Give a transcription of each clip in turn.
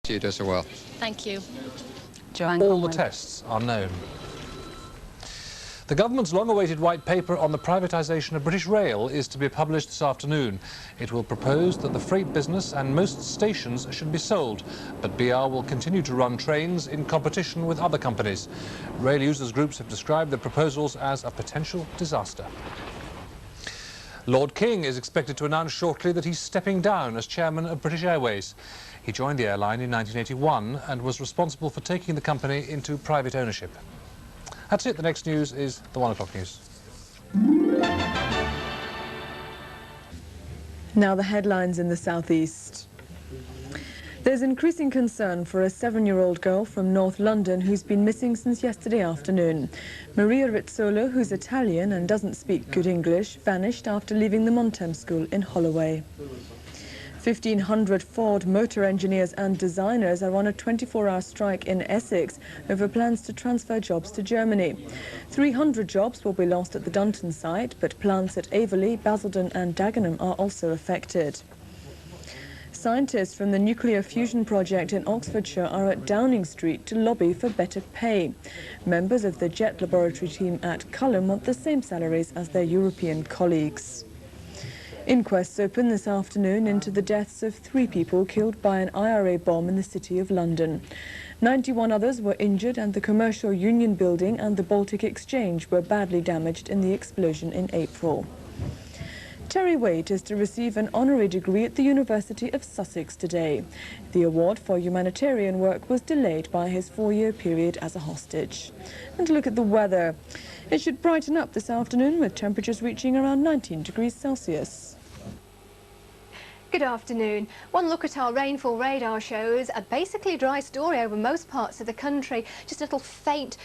You do so well. Thank you. Joanne All Conway. the tests are known. The government's long-awaited white paper on the privatisation of British Rail is to be published this afternoon. It will propose that the freight business and most stations should be sold, but BR will continue to run trains in competition with other companies. Rail users groups have described the proposals as a potential disaster. Lord King is expected to announce shortly that he's stepping down as chairman of British Airways. He joined the airline in 1981 and was responsible for taking the company into private ownership. That's it. The next news is the 1 o'clock news. Now the headlines in the southeast. There's increasing concern for a 7-year-old girl from North London who's been missing since yesterday afternoon. Maria Rizzolo, who's Italian and doesn't speak good English, vanished after leaving the Montem school in Holloway. 1,500 Ford motor engineers and designers are on a 24-hour strike in Essex over plans to transfer jobs to Germany. 300 jobs will be lost at the Dunton site, but plants at Averley, Basildon and Dagenham are also affected. Scientists from the nuclear fusion project in Oxfordshire are at Downing Street to lobby for better pay. Members of the Jet Laboratory team at Culham want the same salaries as their European colleagues. Inquests open this afternoon into the deaths of 3 people killed by an IRA bomb in the City of London. 91 others were injured and the Commercial Union Building and the Baltic Exchange were badly damaged in the explosion in April. Terry Waite is to receive an honorary degree at the University of Sussex today. The award for humanitarian work was delayed by his 4-year period as a hostage. And to look at the weather. It should brighten up this afternoon with temperatures reaching around 19 degrees Celsius. Good afternoon. One look at our rainfall radar shows a basically dry story over most parts of the country. Just a little faint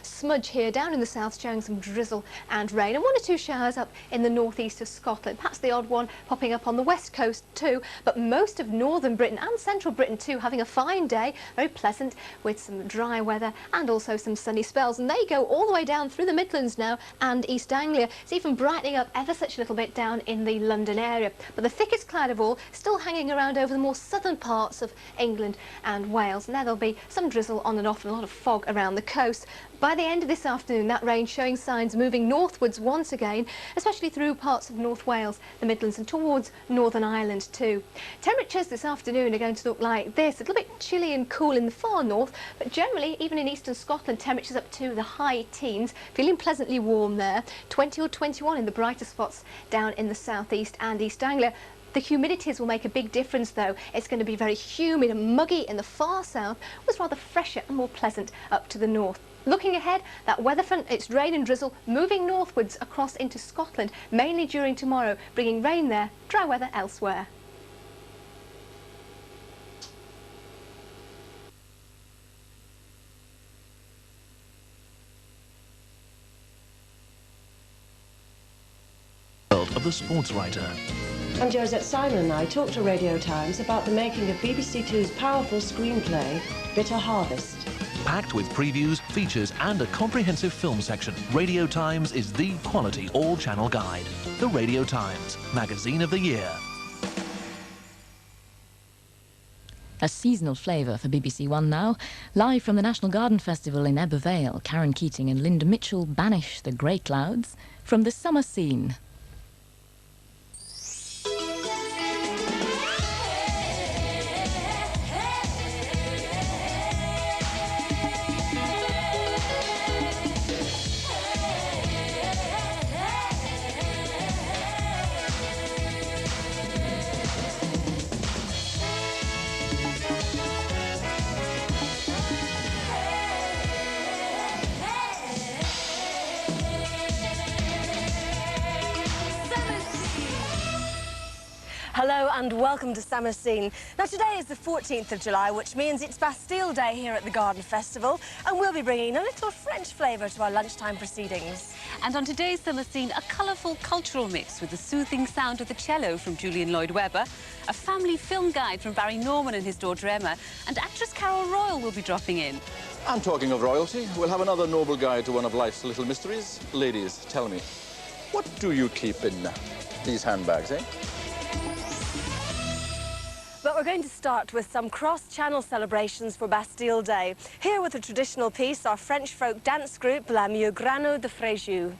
smudge here down in the south showing some drizzle and rain, and 1 or 2 showers up in the northeast of Scotland. Perhaps the odd one popping up on the west coast too, but most of northern Britain and central Britain too having a fine day, very pleasant with some dry weather and also some sunny spells. And they go all the way down through the Midlands now and East Anglia. It's even brightening up ever such a little bit down in the London area. But the thickest cloud of all still hanging around over the more southern parts of England and Wales, and there'll be some drizzle on and off and a lot of fog around the coast. By the end of this afternoon, that rain showing signs moving northwards once again, especially through parts of North Wales, the Midlands and towards Northern Ireland too. Temperatures this afternoon are going to look like this, a little bit chilly and cool in the far north, but generally even in eastern Scotland temperatures up to the high teens, feeling pleasantly warm there, 20 or 21 in the brighter spots down in the southeast and East Anglia. The humidities will make a big difference though. It's going to be very humid and muggy in the far south, was rather fresher and more pleasant up to the north. Looking ahead, that weather front, it's rain and drizzle moving northwards across into Scotland, mainly during tomorrow, bringing rain there, dry weather elsewhere. Of the sports writer. And Josette Simon and I talked to Radio Times about the making of BBC2's powerful screenplay, Bitter Harvest. Packed with previews, features and a comprehensive film section, Radio Times is the quality all-channel guide. The Radio Times, Magazine of the Year. A seasonal flavour for BBC1 now. Live from the National Garden Festival in Ebbw Vale, Karen Keating and Linda Mitchell banish the grey clouds from the summer scene. Hello and welcome to Summer Scene. Now today is the 14th of July, which means it's Bastille Day here at the Garden Festival, and we'll be bringing a little French flavour to our lunchtime proceedings. And on today's Summer Scene, a colourful cultural mix with the soothing sound of the cello from Julian Lloyd-Webber, a family film guide from Barry Norman and his daughter Emma, and actress Carol Royal will be dropping in. And talking of royalty, we'll have another noble guide to one of life's little mysteries. Ladies, tell me, what do you keep in these handbags, eh? But we're going to start with some cross-channel celebrations for Bastille Day. Here with a traditional piece, our French folk dance group, La Mieux Grano de Fréjus.